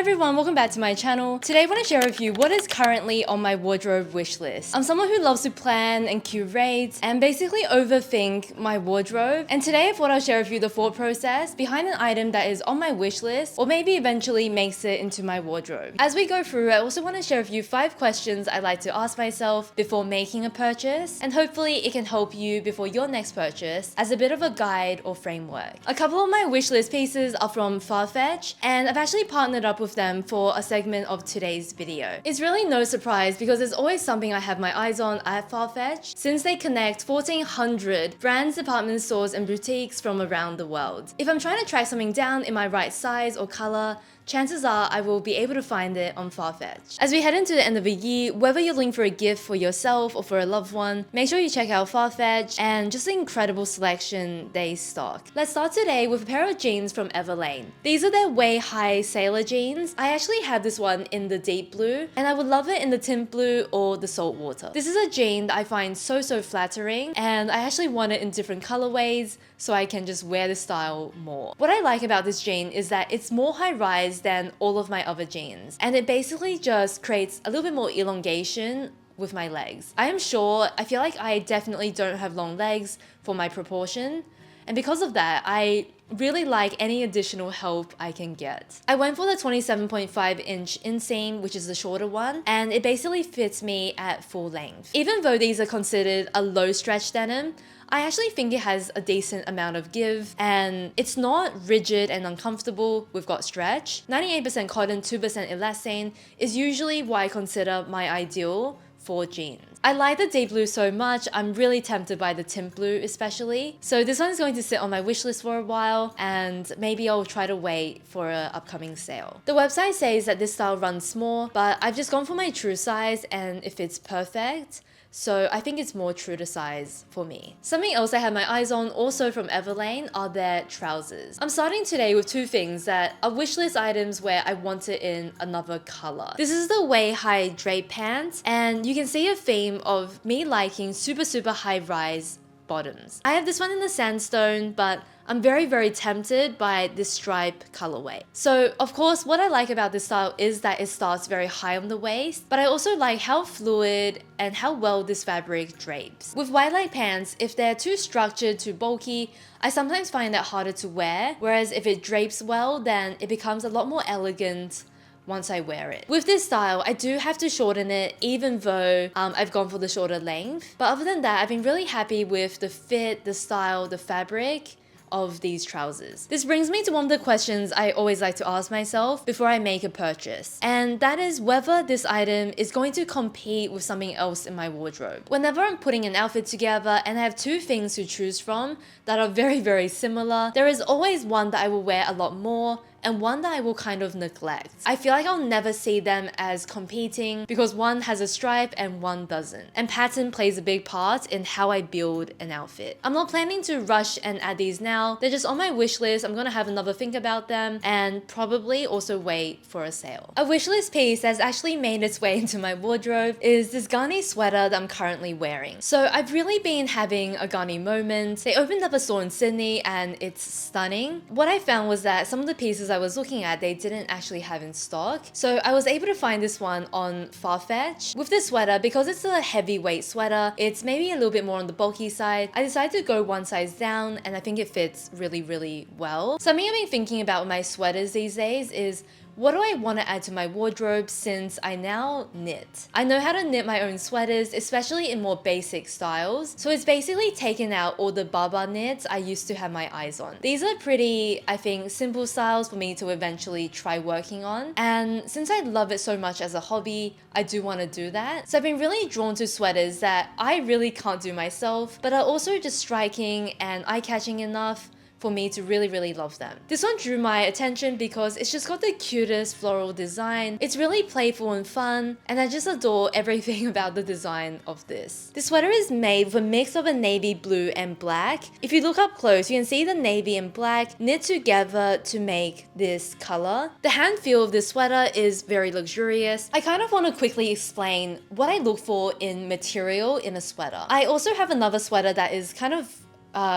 everyone, welcome back to my channel. Today I want to share with you what is currently on my wardrobe wish list. I'm someone who loves to plan and curate and basically overthink my wardrobe. And today I thought I'll share with you the thought process behind an item that is on my wish list or maybe eventually makes it into my wardrobe. As we go through, I also want to share with you 5 questions I like to ask myself before making a purchase, and hopefully it can help you before your next purchase as a bit of a guide or framework. A couple of my wish list pieces are from Farfetch, and I've actually partnered up with them for a segment of today's video. It's really no surprise because there's always something I have my eyes on at Farfetch since they connect 1,400 brands, department stores and boutiques from around the world. If I'm trying to track something down in my right size or color, chances are I will be able to find it on Farfetch. As we head into the end of the year, whether you're looking for a gift for yourself or for a loved one, make sure you check out Farfetch and just the incredible selection they stock. Let's start today with a pair of jeans from Everlane. These are their way high sailor jeans. I actually have this one in the deep blue and I would love it in the tint blue or the salt water. This is a jean that I find so flattering, and I actually want it in different colorways so I can just wear the style more. What I like about this jean is that it's more high rise than all of my other jeans, and it basically just creates a little bit more elongation with my legs. I feel like I definitely don't have long legs for my proportion, and because of that, I really like any additional help I can get. I went for the 27.5 inch inseam, which is the shorter one, and it basically fits me at full length. Even though these are considered a low stretch denim, I actually think it has a decent amount of give, and it's not rigid and uncomfortable. We've got stretch. 98% cotton, 2% elastane is usually what I consider my ideal for jeans. I like the deep blue so much, I'm really tempted by the tint blue especially. So this one is going to sit on my wish list for a while, and maybe I'll try to wait for an upcoming sale. The website says that this style runs small, but I've just gone for my true size and it fits perfect. So I think it's more true to size for me. Something else I had my eyes on also from Everlane are their trousers. I'm starting today with 2 things that are wishlist items where I want it in another color. This is the way high drape pants, and you can see a theme of me liking super high rise bottoms. I have this one in the sandstone, but I'm very tempted by this stripe colorway. So of course, what I like about this style is that it starts very high on the waist, but I also like how fluid and how well this fabric drapes. With wide leg pants, if they're too structured, too bulky, I sometimes find that harder to wear, whereas if it drapes well, then it becomes a lot more elegant once I wear it. With this style, I do have to shorten it even though I've gone for the shorter length. But other than that, I've been really happy with the fit, the style, the fabric of these trousers. This brings me to one of the questions I always like to ask myself before I make a purchase, and that is whether this item is going to compete with something else in my wardrobe. Whenever I'm putting an outfit together and I have 2 things to choose from that are very similar, there is always one that I will wear a lot more and one that I will kind of neglect. I feel like I'll never see them as competing because one has a stripe and one doesn't. And pattern plays a big part in how I build an outfit. I'm not planning to rush and add these now. They're just on my wish list. I'm gonna have another think about them and probably also wait for a sale. A wish list piece that's actually made its way into my wardrobe is this Garni sweater that I'm currently wearing. So I've really been having a Garni moment. They opened up a store in Sydney and it's stunning. What I found was that some of the pieces I was looking at, they didn't actually have in stock. So I was able to find this one on Farfetch. With this sweater, because it's a heavyweight sweater, it's maybe a little bit more on the bulky side, I decided to go one size down and I think it fits really well. Something I've been thinking about with my sweaters these days is, what do I want to add to my wardrobe since I now knit? I know how to knit my own sweaters, especially in more basic styles. So it's basically taken out all the baba knits I used to have my eyes on. These are pretty, I think, simple styles for me to eventually try working on. And since I love it so much as a hobby, I do want to do that. So I've been really drawn to sweaters that I really can't do myself, but are also just striking and eye-catching enough for me to really love them. This one drew my attention because it's just got the cutest floral design. It's really playful and fun, and I just adore everything about the design of this. This sweater is made with a mix of a navy blue and black. If you look up close, you can see the navy and black knit together to make this color. The hand feel of this sweater is very luxurious. I kind of want to quickly explain what I look for in material in a sweater. I also have another sweater that is kind of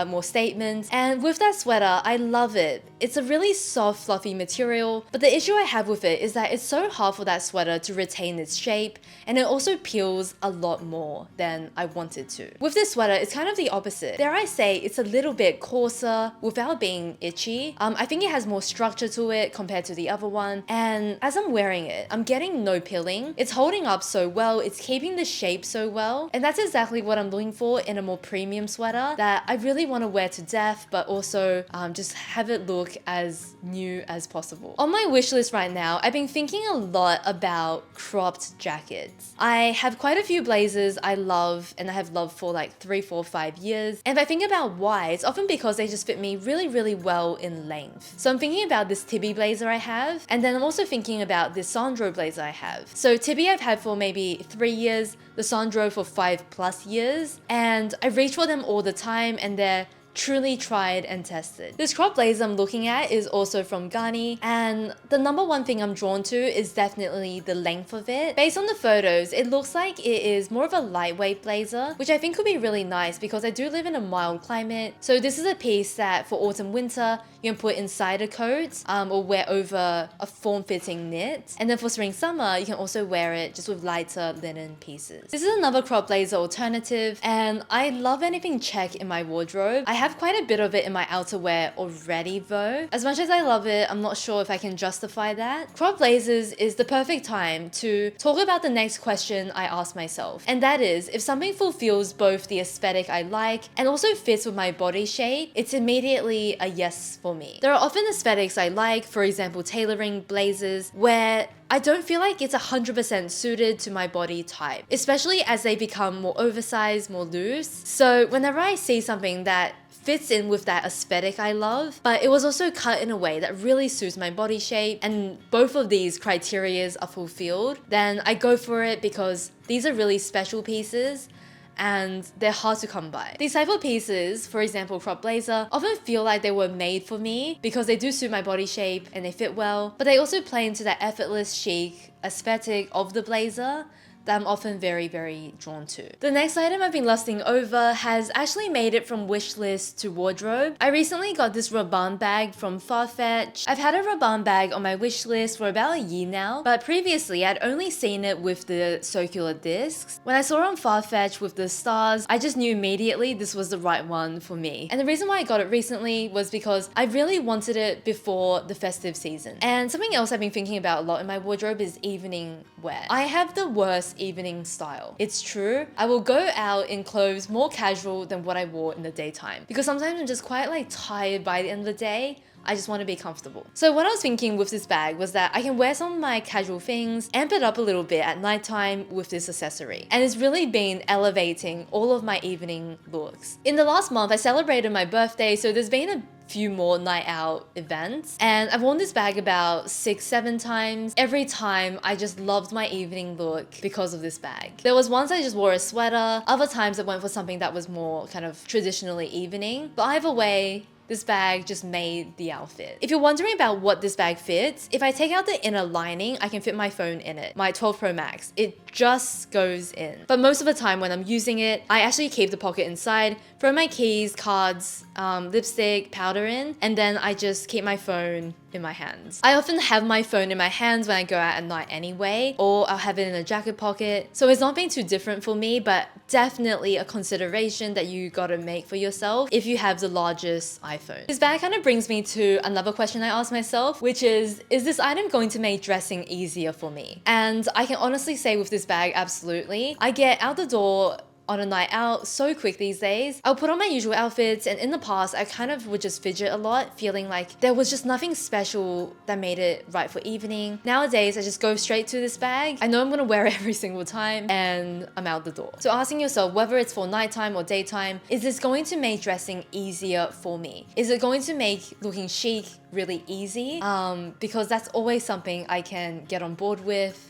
more statements. And with that sweater, I love it it's a really soft, fluffy material, but the issue I have with it is that it's so hard for that sweater to retain its shape, and it also peels a lot more than I want it to. With this sweater, it's kind of the opposite. Dare I say, it's a little bit coarser without being itchy. I think it has more structure to it compared to the other one, and as I'm wearing it, I'm getting no peeling. It's holding up so well, it's keeping the shape so well, and that's exactly what I'm looking for in a more premium sweater that I really want to wear to death, but also just have it look as new as possible. On my wish list right now, I've been thinking a lot about cropped jackets. I have quite a few blazers I love, and I have loved for like 3, 4, 5 years. And if I think about why, it's often because they just fit me really, really well in length. So I'm thinking about this Tibi blazer I have, and then I'm also thinking about this Sandro blazer I have. So Tibi I've had for maybe 3 years, the Sandro for 5+ years, and I reach for them all the time, and they're truly tried and tested. This crop blazer I'm looking at is also from Garni, and the number one thing I'm drawn to is definitely the length of it. Based on the photos, it looks like it is more of a lightweight blazer, which I think could be really nice because I do live in a mild climate. So this is a piece that for autumn winter you can put inside a coat or wear over a form-fitting knit, and then for spring summer you can also wear it just with lighter linen pieces. This is another crop blazer alternative, and I love anything check in my wardrobe. I have quite a bit of it in my outerwear already though. As much as I love it, I'm not sure if I can justify that. Crop blazers is the perfect time to talk about the next question I ask myself, and that is, if something fulfills both the aesthetic I like and also fits with my body shape, it's immediately a yes for me. There are often aesthetics I like, for example tailoring blazers, where I don't feel like it's 100% suited to my body type, especially as they become more oversized, more loose. So whenever I see something that fits in with that aesthetic I love, but it was also cut in a way that really suits my body shape, and both of these criterias are fulfilled, then I go for it because these are really special pieces and they're hard to come by. These type of pieces, for example crop blazer, often feel like they were made for me because they do suit my body shape and they fit well, but they also play into that effortless chic aesthetic of the blazer that I'm often very, very drawn to. The next item I've been lusting over has actually made it from wishlist to wardrobe. I recently got this Rabanne bag from Farfetch. I've had a Rabanne bag on my wish list for about a year now, but previously I'd only seen it with the circular discs. When I saw it on Farfetch with the stars, I just knew immediately this was the right one for me. And the reason why I got it recently was because I really wanted it before the festive season. And something else I've been thinking about a lot in my wardrobe is evening wear. I have the worst evening style. It's true. I will go out in clothes more casual than what I wore in the daytime because sometimes I'm just quite like tired by the end of the day. I just want to be comfortable. So what I was thinking with this bag was that I can wear some of my casual things, amp it up a little bit at nighttime with this accessory. And it's really been elevating all of my evening looks. In the last month, I celebrated my birthday, so there's been a few more night out events, and I've worn this bag about 6-7 times. Every time I just loved my evening look because of this bag. There was once I just wore a sweater, other times I went for something that was more kind of traditionally evening, but either way, this bag just made the outfit. If you're wondering about what this bag fits, if I take out the inner lining, I can fit my phone in it, my 12 Pro Max. It just goes in. But most of the time when I'm using it, I actually keep the pocket inside, throw my keys, cards, lipstick, powder in, and then I just keep my phone in my hands. I often have my phone in my hands when I go out at night anyway, or I'll have it in a jacket pocket. So it's not been too different for me, but definitely a consideration that you gotta make for yourself if you have the largest iPhone. This bag kind of brings me to another question I asked myself, which is this item going to make dressing easier for me? And I can honestly say with this bag, absolutely. I get out the door on a night out so quick these days. I'll put on my usual outfits, and in the past I kind of would just fidget a lot, feeling like there was just nothing special that made it right for evening. Nowadays I just go straight to this bag. I know I'm gonna wear it every single time and I'm out the door. So asking yourself whether it's for nighttime or daytime, is this going to make dressing easier for me? Is it going to make looking chic really easy? Because that's always something I can get on board with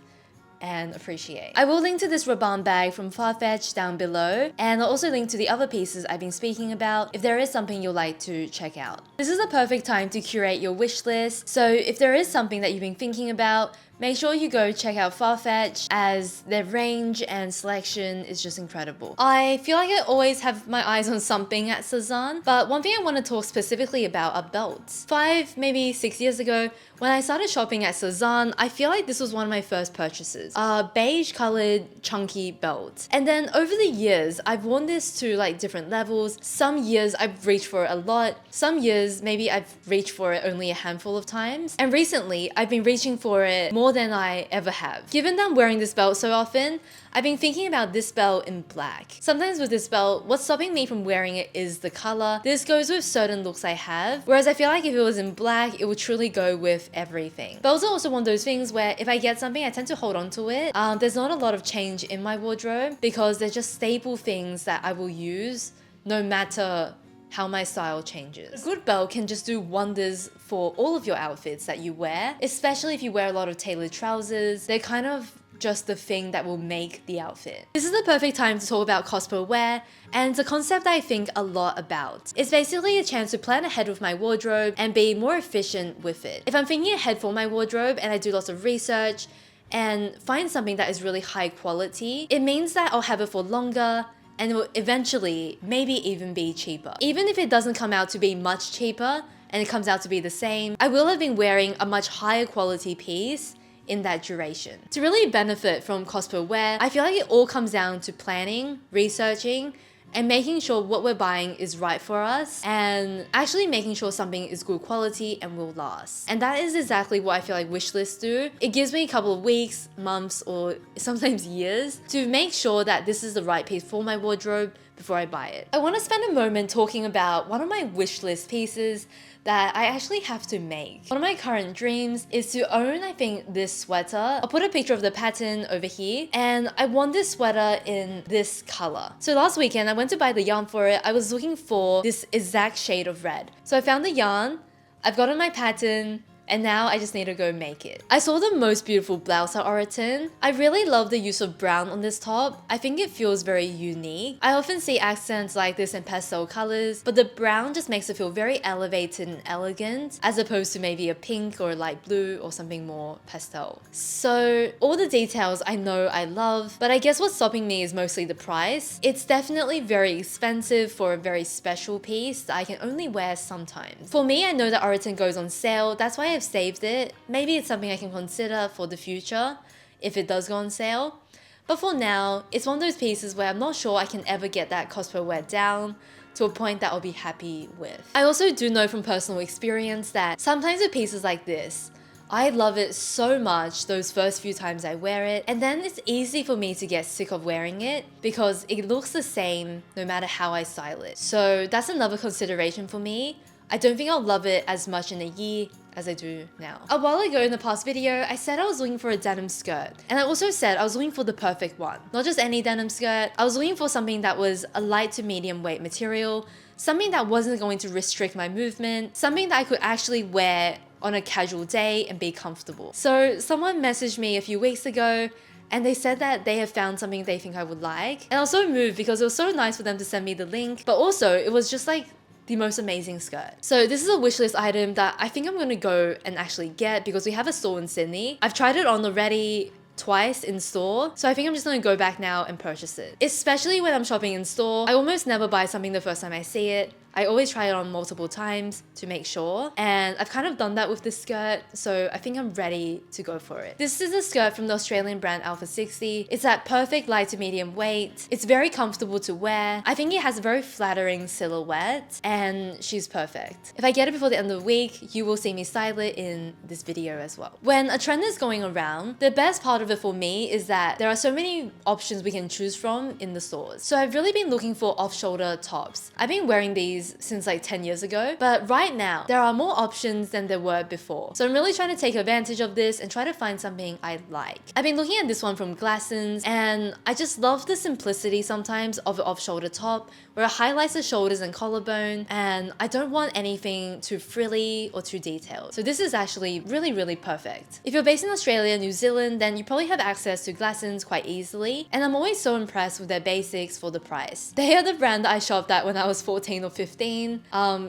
and appreciate. I will link to this Rabanne bag from Farfetch down below, and I'll also link to the other pieces I've been speaking about if there is something you'd like to check out. This is a perfect time to curate your wish list, so if there is something that you've been thinking about, make sure you go check out Farfetch, as their range and selection is just incredible. I feel like I always have my eyes on something at Sezane, but one thing I want to talk specifically about are belts. 5, maybe 6 years ago, when I started shopping at Sezane, I feel like this was one of my first purchases. A beige colored chunky belt. And then over the years, I've worn this to like different levels. Some years I've reached for it a lot. Some years maybe I've reached for it only a handful of times. And recently, I've been reaching for it more than I ever have. Given that I'm wearing this belt so often, I've been thinking about this belt in black. Sometimes with this belt, what's stopping me from wearing it is the color. This goes with certain looks I have, whereas I feel like if it was in black, it would truly go with everything. Belts are also one of those things where if I get something, I tend to hold on to it. There's not a lot of change in my wardrobe because they're just staple things that I will use no matter how my style changes. A good belt can just do wonders for all of your outfits that you wear, especially if you wear a lot of tailored trousers. They're kind of just the thing that will make the outfit. This is the perfect time to talk about cost per wear, and it's a concept that I think a lot about. It's basically a chance to plan ahead with my wardrobe and be more efficient with it. If I'm thinking ahead for my wardrobe and I do lots of research and find something that is really high quality, it means that I'll have it for longer and it will eventually maybe even be cheaper. Even if it doesn't come out to be much cheaper and it comes out to be the same, I will have been wearing a much higher quality piece in that duration. To really benefit from cost per wear, I feel like it all comes down to planning, researching, and making sure what we're buying is right for us and actually making sure something is good quality and will last. And that is exactly what I feel like Wishlist do. It gives me a couple of weeks, months, or sometimes years to make sure that this is the right piece for my wardrobe before I buy it. I want to spend a moment talking about one of my wishlist pieces that I actually have to make. One of my current dreams is to own, I think, this sweater. I'll put a picture of the pattern over here, and I want this sweater in this color. So last weekend, I went to buy the yarn for it. I was looking for this exact shade of red. So I found the yarn, I've gotten my pattern, and now I just need to go make it. I saw the most beautiful blouse at Oroton. I really love the use of brown on this top. I think it feels very unique. I often see accents like this in pastel colors, but the brown just makes it feel very elevated and elegant, as opposed to maybe a pink or light blue or something more pastel. So all the details I know I love, but I guess what's stopping me is mostly the price. It's definitely very expensive for a very special piece that I can only wear sometimes. For me, I know that Oroton goes on sale. That's why I've saved it. Maybe it's something I can consider for the future if it does go on sale. But for now, it's one of those pieces where I'm not sure I can ever get that cost per wear down to a point that I'll be happy with. I also do know from personal experience that sometimes with pieces like this, I love it so much those first few times I wear it, and then it's easy for me to get sick of wearing it because it looks the same no matter how I style it. So that's another consideration for me. I don't think I'll love it as much in a year as I do now. A while ago in the past video, I said I was looking for a denim skirt. And I also said I was looking for the perfect one. Not just any denim skirt. I was looking for something that was a light to medium weight material, something that wasn't going to restrict my movement, something that I could actually wear on a casual day and be comfortable. So someone messaged me a few weeks ago and they said that they have found something they think I would like. And I was so moved because it was so nice for them to send me the link, but also it was just like the most amazing skirt. So this is a wishlist item that I think I'm gonna go and actually get because we have a store in Sydney. I've tried it on already twice in store, so I think I'm just gonna go back now and purchase it. Especially when I'm shopping in store, I almost never buy something the first time I see it. I always try it on multiple times to make sure, and I've kind of done that with this skirt, so I think I'm ready to go for it. This is a skirt from the Australian brand Alpha 60. It's that perfect light to medium weight. It's very comfortable to wear. I think it has a very flattering silhouette, and she's perfect. If I get it before the end of the week, you will see me style it in this video as well. When a trend is going around, the best part of it for me is that there are so many options we can choose from in the stores. So I've really been looking for off-shoulder tops. I've been wearing these since like 10 years ago, but right now there are more options than there were before. So I'm really trying to take advantage of this and try to find something I like. I've been looking at this one from Glassons, and I just love the simplicity sometimes of an off-shoulder top where it highlights the shoulders and collarbone, and I don't want anything too frilly or too detailed. So this is actually really, really perfect. If you're based in Australia, New Zealand, then you probably have access to Glassons quite easily, and I'm always so impressed with their basics for the price. They are the brand that I shopped at when I was 14 or 15.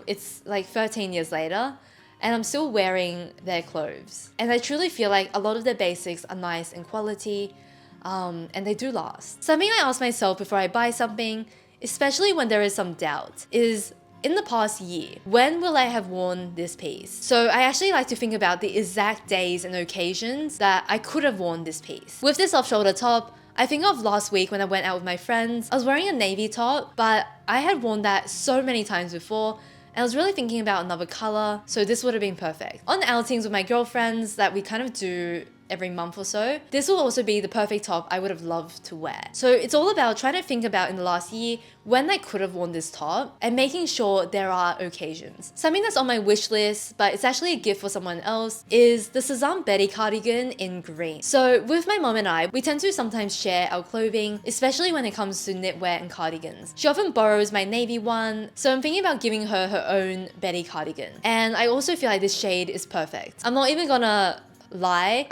It's like 13 years later, and I'm still wearing their clothes. And I truly feel like a lot of their basics are nice in quality, and they do last. Something I ask myself before I buy something, especially when there is some doubt, is in the past year, when will I have worn this piece? So I actually like to think about the exact days and occasions that I could have worn this piece. With this off-shoulder top, I think of last week when I went out with my friends. I was wearing a navy top, but I had worn that so many times before, and I was really thinking about another color, so this would have been perfect. On outings with my girlfriends that we kind of do every month or so, this will also be the perfect top I would have loved to wear. So it's all about trying to think about in the last year when I could have worn this top and making sure there are occasions. Something that's on my wish list, but it's actually a gift for someone else, is the Sazam Betty cardigan in green. So with my mom and I, we tend to sometimes share our clothing, especially when it comes to knitwear and cardigans. She often borrows my navy one, so I'm thinking about giving her her own Betty cardigan. And I also feel like this shade is perfect. I'm not even gonna lie,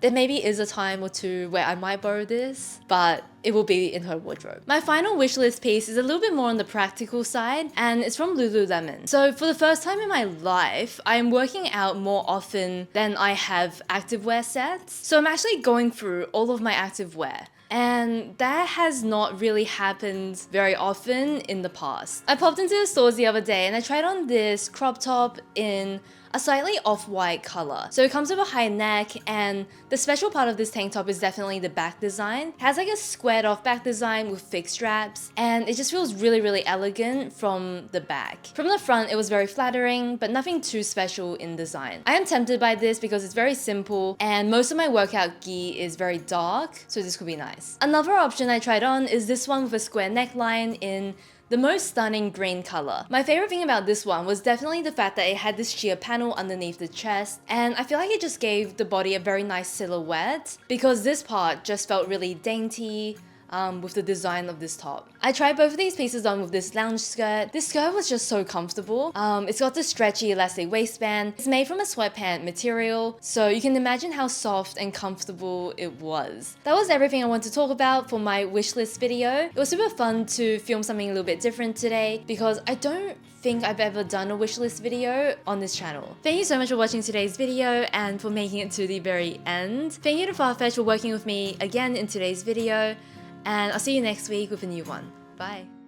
there maybe is a time or two where I might borrow this, but it will be in her wardrobe. My final wishlist piece is a little bit more on the practical side, and it's from Lululemon. So for the first time in my life, I'm working out more often than I have activewear sets. So I'm actually going through all of my activewear, and that has not really happened very often in the past. I popped into the stores the other day and I tried on this crop top in a slightly off-white color. So it comes with a high neck, and the special part of this tank top is definitely the back design. It has like a squared off back design with thick straps, and it just feels really, really elegant from the back. From the front, it was very flattering, but nothing too special in design. I am tempted by this because it's very simple, and most of my workout gear is very dark, so this could be nice. Another option I tried on is this one with a square neckline in the most stunning green color. My favorite thing about this one was definitely the fact that it had this sheer panel underneath the chest, and I feel like it just gave the body a very nice silhouette because this part just felt really dainty, with the design of this top. I tried both of these pieces on with this lounge skirt. This skirt was just so comfortable. It's got this stretchy elastic waistband. It's made from a sweatpant material, so you can imagine how soft and comfortable it was. That was everything I wanted to talk about for my wishlist video. It was super fun to film something a little bit different today because I don't think I've ever done a wishlist video on this channel. Thank you so much for watching today's video and for making it to the very end. Thank you to Farfetch for working with me again in today's video, and I'll see you next week with a new one. Bye.